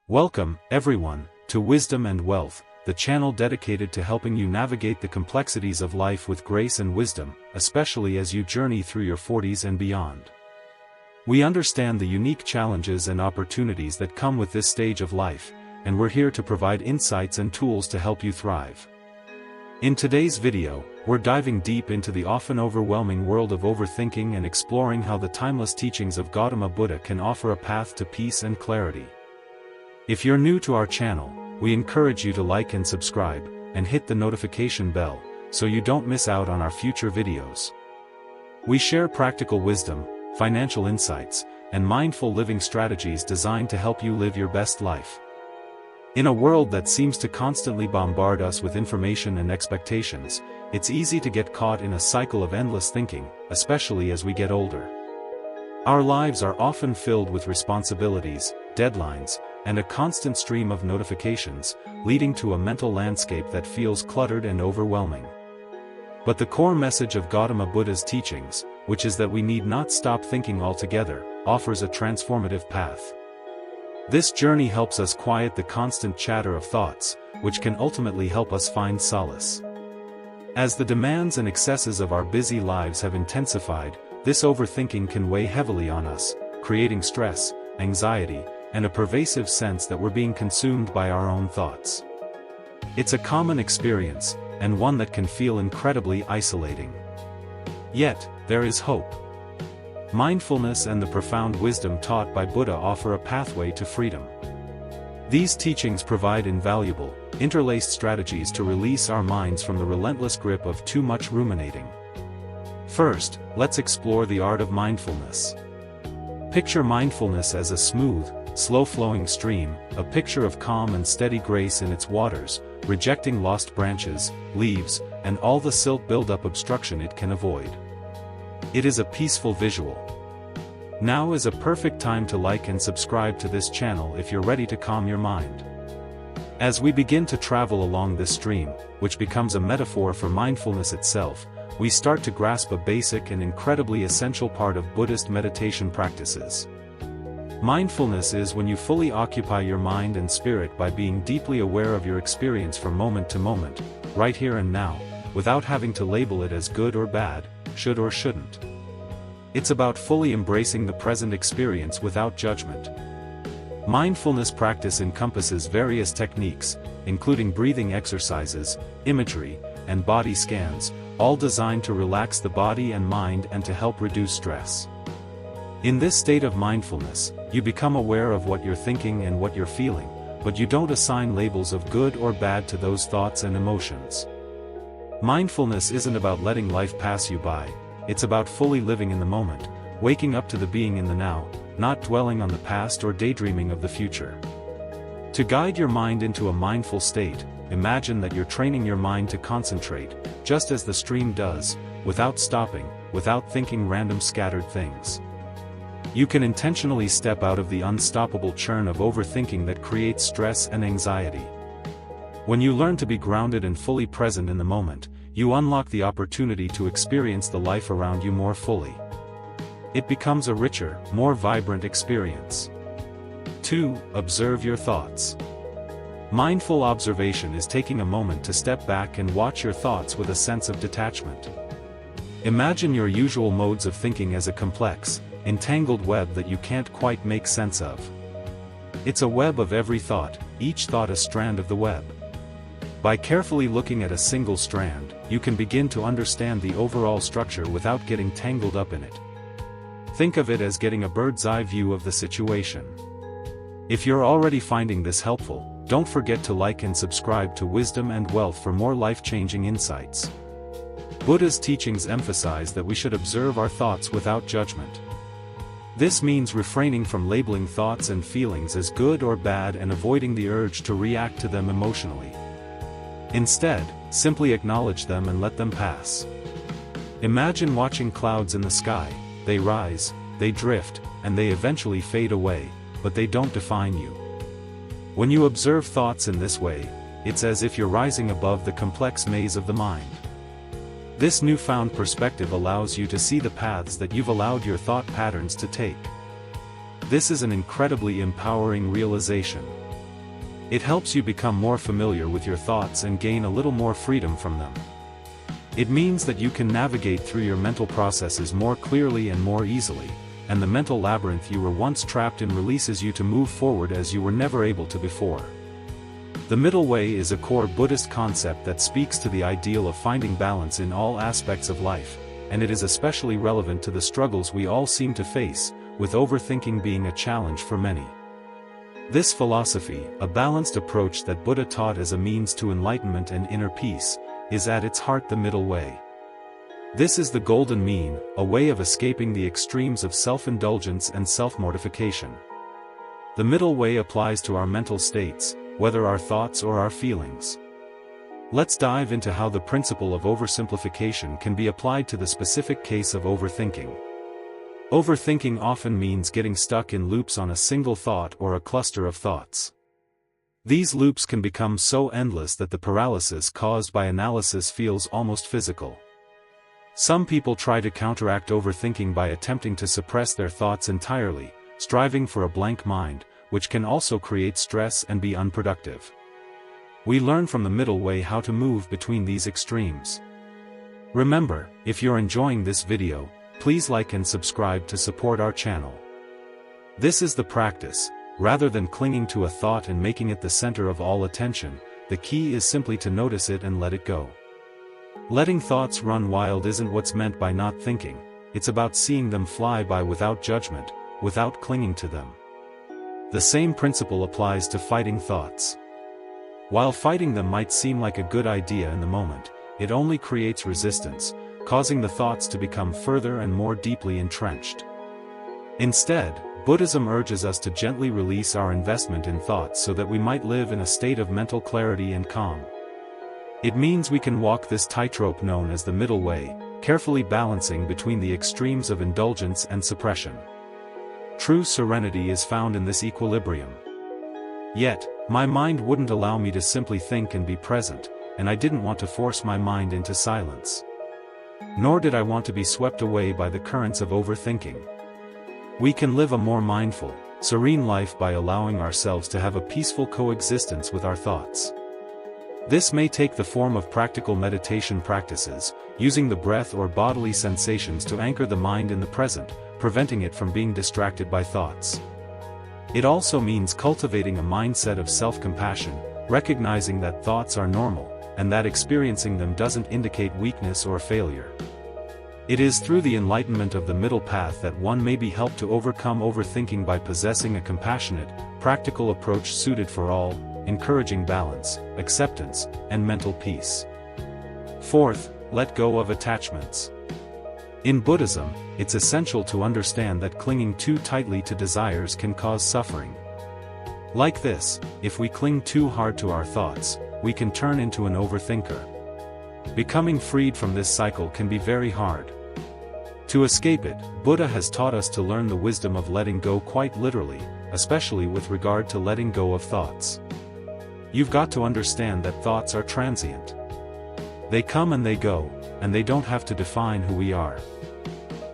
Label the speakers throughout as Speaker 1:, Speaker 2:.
Speaker 1: Welcome, everyone, to Wisdom and Wealth, the channel dedicated to helping you navigate the complexities of life with grace and wisdom, especially as you journey through your 40s and beyond. We understand the unique challenges and opportunities that come with this stage of life, and we're here to provide insights and tools to help you thrive. In today's video, we're diving deep into the often overwhelming world of overthinking and exploring how the timeless teachings of Gautama Buddha can offer a path to peace and clarity. If you're new to our channel, we encourage you to like and subscribe, and hit the notification bell, so you don't miss out on our future videos. We share practical wisdom, financial insights, and mindful living strategies designed to help you live your best life. In a world that seems to constantly bombard us with information and expectations, it's easy to get caught in a cycle of endless thinking, especially as we get older. Our lives are often filled with responsibilities, deadlines, and a constant stream of notifications, leading to a mental landscape that feels cluttered and overwhelming. But the core message of Gautama Buddha's teachings, which is that we need not stop thinking altogether, offers a transformative path. This journey helps us quiet the constant chatter of thoughts, which can ultimately help us find solace. As the demands and excesses of our busy lives have intensified, this overthinking can weigh heavily on us, creating stress, anxiety, and a pervasive sense that we're being consumed by our own thoughts. It's a common experience, and one that can feel incredibly isolating. Yet, there is hope. Mindfulness and the profound wisdom taught by Buddha offer a pathway to freedom. These teachings provide invaluable, interlaced strategies to release our minds from the relentless grip of too much ruminating. First, let's explore the art of mindfulness. Picture mindfulness as a smooth, slow-flowing stream, a picture of calm and steady grace in its waters, rejecting lost branches, leaves, and all the silt buildup obstruction it can avoid. It is a peaceful visual. Now is a perfect time to like and subscribe to this channel if you're ready to calm your mind. As we begin to travel along this stream, which becomes a metaphor for mindfulness itself, we start to grasp a basic and incredibly essential part of Buddhist meditation practices. Mindfulness is when you fully occupy your mind and spirit by being deeply aware of your experience from moment to moment, right here and now, without having to label it as good or bad, should or shouldn't. It's about fully embracing the present experience without judgment. Mindfulness practice encompasses various techniques, including breathing exercises, imagery, and body scans, all designed to relax the body and mind and to help reduce stress. In this state of mindfulness, you become aware of what you're thinking and what you're feeling, but you don't assign labels of good or bad to those thoughts and emotions. Mindfulness isn't about letting life pass you by, it's about fully living in the moment, waking up to the being in the now, not dwelling on the past or daydreaming of the future. To guide your mind into a mindful state, imagine that you're training your mind to concentrate, just as the stream does, without stopping, without thinking random scattered things. You can intentionally step out of the unstoppable churn of overthinking that creates stress and anxiety. When you learn to be grounded and fully present in the moment, you unlock the opportunity to experience the life around you more fully. It becomes a richer, more vibrant experience. 2. Observe your thoughts. Mindful observation is taking a moment to step back and watch your thoughts with a sense of detachment. Imagine your usual modes of thinking as a complex, entangled web that you can't quite make sense of. It's a web of every thought, each thought a strand of the web. By carefully looking at a single strand, you can begin to understand the overall structure without getting tangled up in it. Think of it as getting a bird's-eye view of the situation. If you're already finding this helpful, don't forget to like and subscribe to Wisdom and Wealth for more life-changing insights. Buddha's teachings emphasize that we should observe our thoughts without judgment. This means refraining from labeling thoughts and feelings as good or bad and avoiding the urge to react to them emotionally. Instead, simply acknowledge them and let them pass. Imagine watching clouds in the sky. They rise, they drift, and they eventually fade away, but they don't define you. When you observe thoughts in this way, it's as if you're rising above the complex maze of the mind. This newfound perspective allows you to see the paths that you've allowed your thought patterns to take. This is an incredibly empowering realization. It helps you become more familiar with your thoughts and gain a little more freedom from them. It means that you can navigate through your mental processes more clearly and more easily, and the mental labyrinth you were once trapped in releases you to move forward as you were never able to before. The middle way is a core Buddhist concept that speaks to the ideal of finding balance in all aspects of life, and it is especially relevant to the struggles we all seem to face, with overthinking being a challenge for many. This philosophy, a balanced approach that Buddha taught as a means to enlightenment and inner peace, is at its heart the middle way. This is the golden mean, a way of escaping the extremes of self-indulgence and self-mortification. The middle way applies to our mental states, whether our thoughts or our feelings. Let's dive into how the principle of oversimplification can be applied to the specific case of overthinking. Overthinking often means getting stuck in loops on a single thought or a cluster of thoughts. These loops can become so endless that the paralysis caused by analysis feels almost physical. Some people try to counteract overthinking by attempting to suppress their thoughts entirely, striving for a blank mind, which can also create stress and be unproductive. We learn from the middle way how to move between these extremes. Remember, if you're enjoying this video, please like and subscribe to support our channel. This is the practice. Rather than clinging to a thought and making it the center of all attention, the key is simply to notice it and let it go. Letting thoughts run wild isn't what's meant by not thinking, it's about seeing them fly by without judgment, without clinging to them. The same principle applies to fighting thoughts. While fighting them might seem like a good idea in the moment, it only creates resistance, causing the thoughts to become further and more deeply entrenched. Instead, Buddhism urges us to gently release our investment in thoughts so that we might live in a state of mental clarity and calm. It means we can walk this tightrope known as the middle way, carefully balancing between the extremes of indulgence and suppression. True serenity is found in this equilibrium. Yet, my mind wouldn't allow me to simply think and be present, and I didn't want to force my mind into silence. Nor did I want to be swept away by the currents of overthinking. We can live a more mindful, serene life by allowing ourselves to have a peaceful coexistence with our thoughts. This may take the form of practical meditation practices, using the breath or bodily sensations to anchor the mind in the present, preventing it from being distracted by thoughts. It also means cultivating a mindset of self-compassion, recognizing that thoughts are normal, and that experiencing them doesn't indicate weakness or failure. It is through the enlightenment of the middle path that one may be helped to overcome overthinking by possessing a compassionate, practical approach suited for all, encouraging balance, acceptance, and mental peace. Fourth, let go of attachments. In Buddhism, it's essential to understand that clinging too tightly to desires can cause suffering. Like this, if we cling too hard to our thoughts, we can turn into an overthinker. Becoming freed from this cycle can be very hard. To escape it, Buddha has taught us to learn the wisdom of letting go quite literally, especially with regard to letting go of thoughts. You've got to understand that thoughts are transient. They come and they go, and they don't have to define who we are.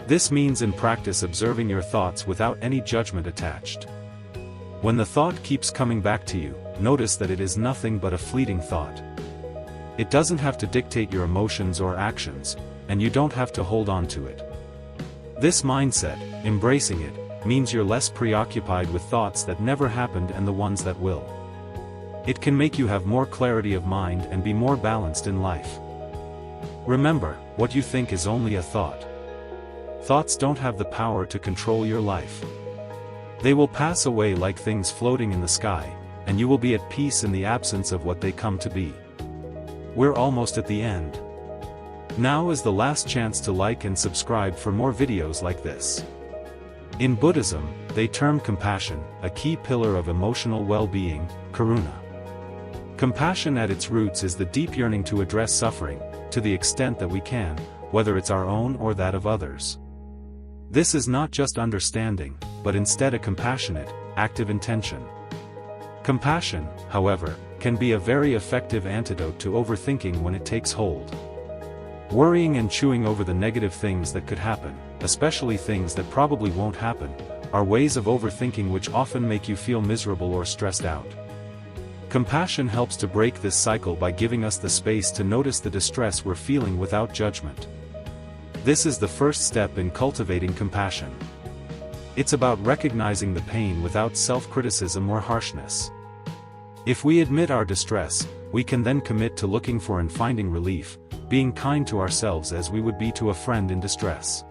Speaker 1: This means in practice observing your thoughts without any judgment attached. When the thought keeps coming back to you, notice that it is nothing but a fleeting thought. It doesn't have to dictate your emotions or actions, and you don't have to hold on to it. This mindset, embracing it, means you're less preoccupied with thoughts that never happened and the ones that will. It can make you have more clarity of mind and be more balanced in life. Remember, what you think is only a thought. Thoughts don't have the power to control your life. They will pass away like things floating in the sky, and you will be at peace in the absence of what they come to be. We're almost at the end. Now is the last chance to like and subscribe for more videos like this. In Buddhism, they term compassion, a key pillar of emotional well-being, karuna. Compassion at its roots is the deep yearning to address suffering, to the extent that we can, whether it's our own or that of others. This is not just understanding, but instead a compassionate, active intention. Compassion, however, can be a very effective antidote to overthinking when it takes hold. Worrying and chewing over the negative things that could happen, especially things that probably won't happen, are ways of overthinking which often make you feel miserable or stressed out. Compassion helps to break this cycle by giving us the space to notice the distress we're feeling without judgment. This is the first step in cultivating compassion. It's about recognizing the pain without self-criticism or harshness. If we admit our distress, we can then commit to looking for and finding relief, being kind to ourselves as we would be to a friend in distress.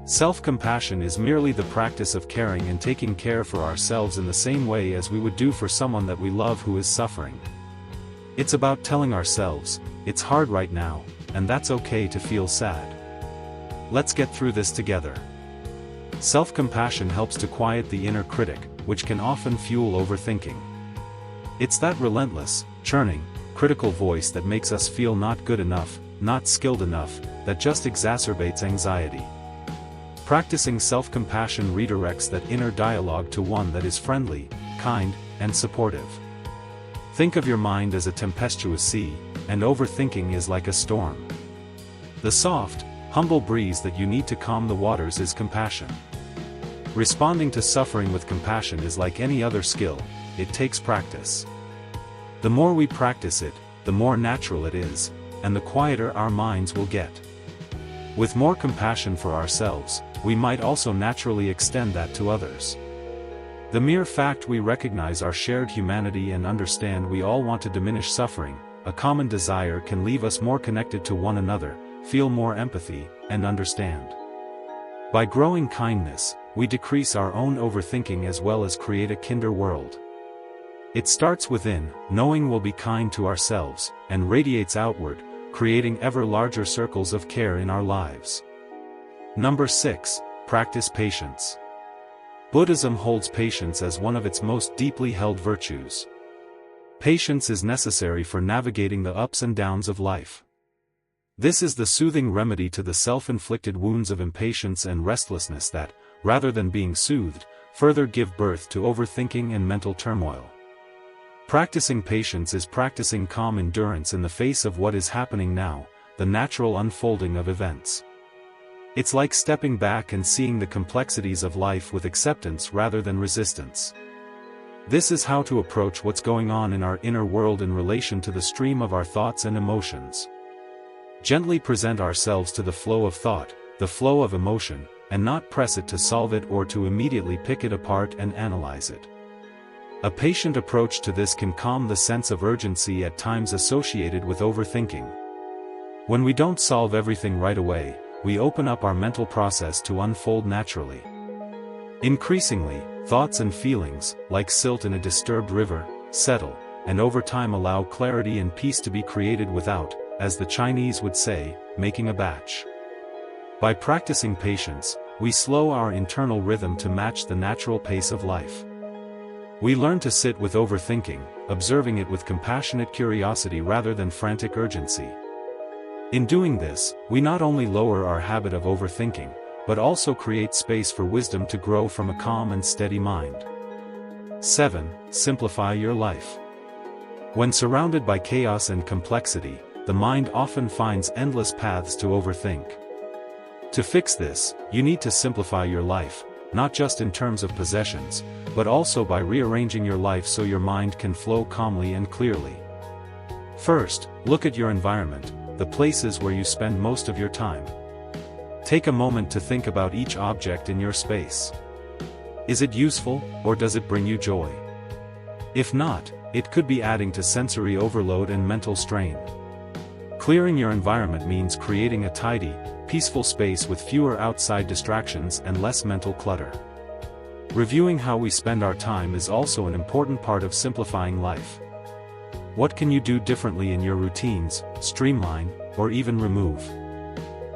Speaker 1: Self-compassion is merely the practice of caring and taking care for ourselves in the same way as we would do for someone that we love who is suffering. It's about telling ourselves, it's hard right now, and that's okay to feel sad. Let's get through this together. Self-compassion helps to quiet the inner critic, which can often fuel overthinking. It's that relentless, churning, critical voice that makes us feel not good enough, not skilled enough, that just exacerbates anxiety. Practicing self-compassion redirects that inner dialogue to one that is friendly, kind, and supportive. Think of your mind as a tempestuous sea, and overthinking is like a storm. The soft, humble breeze that you need to calm the waters is compassion. Responding to suffering with compassion is like any other skill, it takes practice. The more we practice it, the more natural it is, and the quieter our minds will get. With more compassion for ourselves, we might also naturally extend that to others. The mere fact we recognize our shared humanity and understand we all want to diminish suffering, a common desire, can leave us more connected to one another, feel more empathy, and understand. By growing kindness, we decrease our own overthinking as well as create a kinder world. It starts within, knowing we'll be kind to ourselves, and radiates outward, creating ever larger circles of care in our lives. Number 6. Practice patience. Buddhism holds patience as one of its most deeply held virtues. Patience is necessary for navigating the ups and downs of life. This is the soothing remedy to the self-inflicted wounds of impatience and restlessness that, rather than being soothed, further give birth to overthinking and mental turmoil. Practicing patience is practicing calm endurance in the face of what is happening now, the natural unfolding of events. It's like stepping back and seeing the complexities of life with acceptance rather than resistance. This is how to approach what's going on in our inner world in relation to the stream of our thoughts and emotions. Gently present ourselves to the flow of thought, the flow of emotion, and not press it to solve it or to immediately pick it apart and analyze it. A patient approach to this can calm the sense of urgency at times associated with overthinking. When we don't solve everything right away, we open up our mental process to unfold naturally. Increasingly, thoughts and feelings, like silt in a disturbed river, settle, and over time allow clarity and peace to be created without, as the Chinese would say, making a batch. By practicing patience, we slow our internal rhythm to match the natural pace of life. We learn to sit with overthinking, observing it with compassionate curiosity rather than frantic urgency. In doing this, we not only lower our habit of overthinking, but also create space for wisdom to grow from a calm and steady mind. 7. Simplify your life. When surrounded by chaos and complexity, the mind often finds endless paths to overthink. To fix this, you need to simplify your life, not just in terms of possessions, but also by rearranging your life so your mind can flow calmly and clearly. First, look at your environment, the places where you spend most of your time. Take a moment to think about each object in your space. Is it useful, or does it bring you joy? If not, it could be adding to sensory overload and mental strain. Clearing your environment means creating a tidy, peaceful space with fewer outside distractions and less mental clutter. Reviewing how we spend our time is also an important part of simplifying life. What can you do differently in your routines, streamline, or even remove?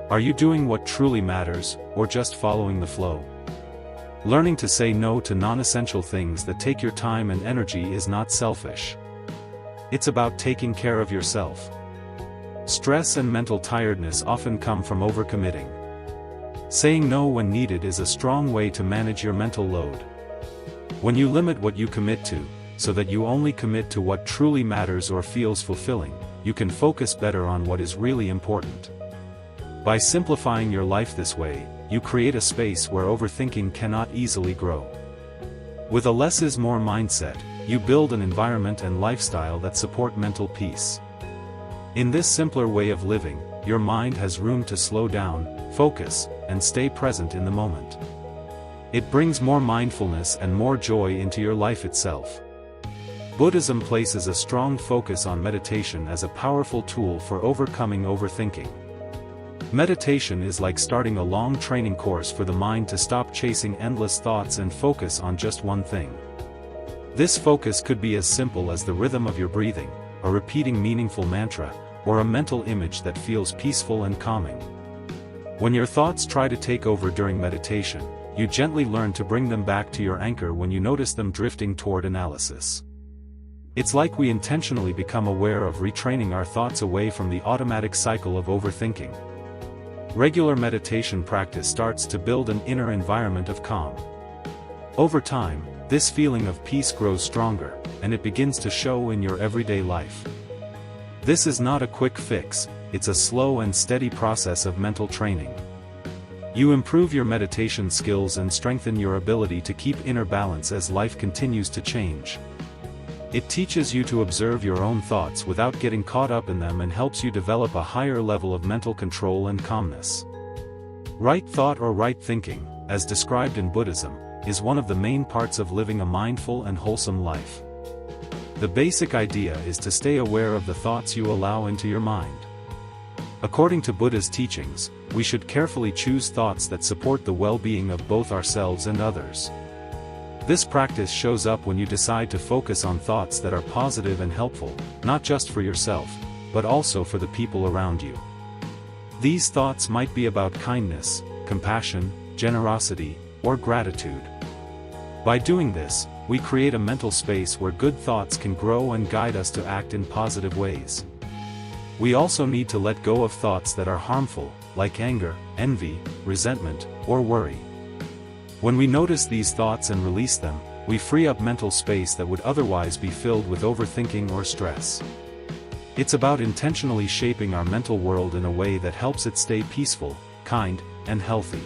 Speaker 1: Are you doing what truly matters, or just following the flow? Learning to say no to non-essential things that take your time and energy is not selfish. It's about taking care of yourself. Stress and mental tiredness often come from overcommitting. Saying no when needed is a strong way to manage your mental load. When you limit what you commit to, so that you only commit to what truly matters or feels fulfilling, you can focus better on what is really important. By simplifying your life this way, you create a space where overthinking cannot easily grow. With a less is more mindset, you build an environment and lifestyle that support mental peace. In this simpler way of living, your mind has room to slow down, focus, and stay present in the moment. It brings more mindfulness and more joy into your life itself. Buddhism places a strong focus on meditation as a powerful tool for overcoming overthinking. Meditation is like starting a long training course for the mind to stop chasing endless thoughts and focus on just one thing. This focus could be as simple as the rhythm of your breathing, a repeating meaningful mantra, or a mental image that feels peaceful and calming. When your thoughts try to take over during meditation, you gently learn to bring them back to your anchor when you notice them drifting toward analysis. It's like we intentionally become aware of retraining our thoughts away from the automatic cycle of overthinking. Regular meditation practice starts to build an inner environment of calm. Over time, this feeling of peace grows stronger, and it begins to show in your everyday life. This is not a quick fix, it's a slow and steady process of mental training. You improve your meditation skills and strengthen your ability to keep inner balance as life continues to change. It teaches you to observe your own thoughts without getting caught up in them and helps you develop a higher level of mental control and calmness. Right thought or right thinking, as described in Buddhism, is one of the main parts of living a mindful and wholesome life. The basic idea is to stay aware of the thoughts you allow into your mind. According to Buddha's teachings, we should carefully choose thoughts that support the well-being of both ourselves and others. This practice shows up when you decide to focus on thoughts that are positive and helpful, not just for yourself, but also for the people around you. These thoughts might be about kindness, compassion, generosity, or gratitude. By doing this, we create a mental space where good thoughts can grow and guide us to act in positive ways. We also need to let go of thoughts that are harmful, like anger, envy, resentment, or worry. When we notice these thoughts and release them, we free up mental space that would otherwise be filled with overthinking or stress. It's about intentionally shaping our mental world in a way that helps it stay peaceful, kind, and healthy.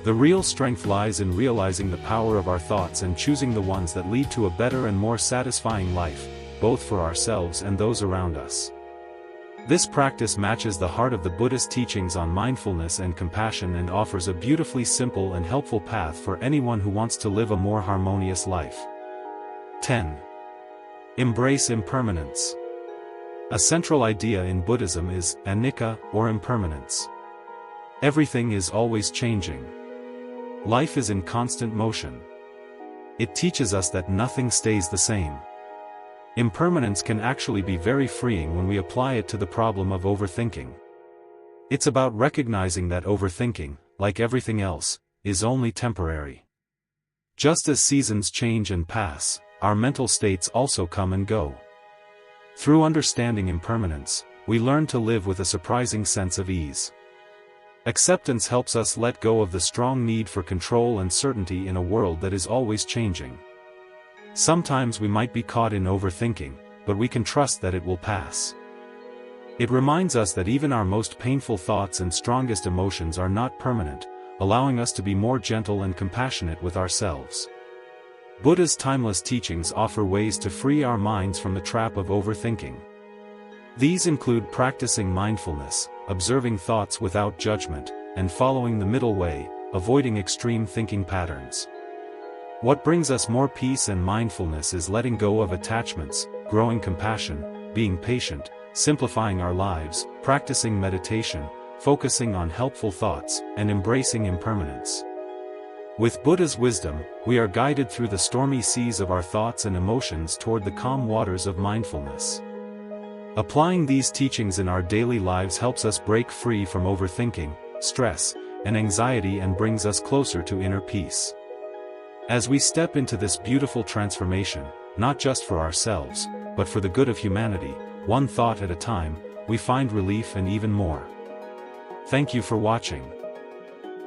Speaker 1: The real strength lies in realizing the power of our thoughts and choosing the ones that lead to a better and more satisfying life, both for ourselves and those around us. This practice matches the heart of the Buddhist teachings on mindfulness and compassion and offers a beautifully simple and helpful path for anyone who wants to live a more harmonious life. 10. Embrace impermanence. A central idea in Buddhism is anicca, or impermanence. Everything is always changing. Life is in constant motion. It teaches us that nothing stays the same. Impermanence can actually be very freeing when we apply it to the problem of overthinking. It's about recognizing that overthinking, like everything else, is only temporary. Just as seasons change and pass, our mental states also come and go. Through understanding impermanence, we learn to live with a surprising sense of ease. Acceptance helps us let go of the strong need for control and certainty in a world that is always changing. Sometimes we might be caught in overthinking, but we can trust that it will pass. It reminds us that even our most painful thoughts and strongest emotions are not permanent, allowing us to be more gentle and compassionate with ourselves. Buddha's timeless teachings offer ways to free our minds from the trap of overthinking. These include practicing mindfulness, observing thoughts without judgment, and following the middle way, avoiding extreme thinking patterns. What brings us more peace and mindfulness is letting go of attachments, growing compassion, being patient, simplifying our lives, practicing meditation, focusing on helpful thoughts, and embracing impermanence. With Buddha's wisdom, we are guided through the stormy seas of our thoughts and emotions toward the calm waters of mindfulness. Applying these teachings in our daily lives helps us break free from overthinking, stress, and anxiety and brings us closer to inner peace. As we step into this beautiful transformation, not just for ourselves, but for the good of humanity, one thought at a time, we find relief and even more. Thank you for watching.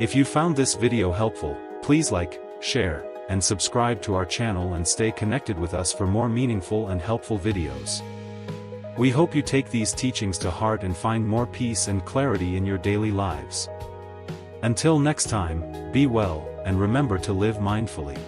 Speaker 1: If you found this video helpful, please like, share, and subscribe to our channel and stay connected with us for more meaningful and helpful videos. We hope you take these teachings to heart and find more peace and clarity in your daily lives. Until next time, be well, and remember to live mindfully.